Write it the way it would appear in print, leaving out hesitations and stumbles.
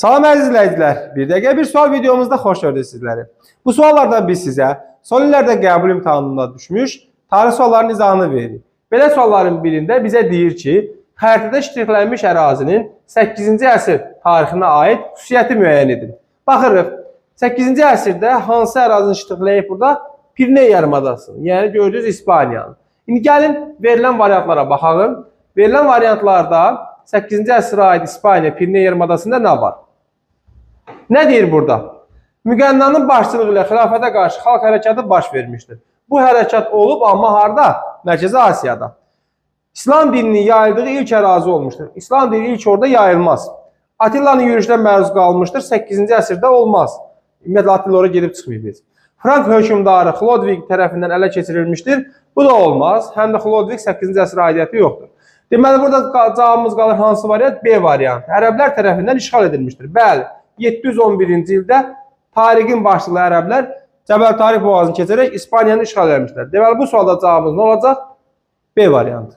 Salam əziz izləyicilər, bir dəqiqə bir sual videomuzda xoş gördük sizləri. Bu suallardan biz sizə son illərdə qəbul imtahanında düşmüş tarix suallarının izahını veririk. Belə sualların birində bizə deyir ki, xəritədə ştrixlənmiş ərazinin 8-ci əsr tarixinə aid xüsusiyyəti müəyyən edin. Baxırıq, 8-ci əsrdə hansı ərazini ştrixləyib burada? Pirney yarımadasını, yəni gördüyünüz İspaniyanı. İndi gəlin verilən variantlara baxalım. Verilən variantlarda 8-ci əsrə aid İspaniya Pirney yarımadasında nə var? Nə deyir burada? Müqənnanın başçılığı ilə xilafətə qarşı xalq hərəkatı baş vermişdir. Bu hərəkat olub, amma harda? Mərkəzi Asiyada. İslam dininin yayıldığı ilk ərazi olmuşdur. İslam dini ilk orada yayılmaz. Atilla'nın yürüyüşünə məruz qalmışdır. 8-ci əsrdə olmaz. Ümumiyyətlə Attila oraya gedib çıxmayıb. Frank hökmdarı Xlodvig tərəfindən ələ keçirilmişdir. Bu da olmaz. Həm də Xlodvig 8-ci əsrə aidiyyəti yoxdur. Deməli, burada cavabımız qalır hansı variant? B variantı. Ərəblər tərəfindən işğal edilmişdir. Bəli, 711-ci ildə Tariqin başçılı ərəblər Cəbəl Tariq boğazını keçərək İspaniyanı işğal etmişlər. Deməli, bu sualda cavabımız nə olacaq? B variantı.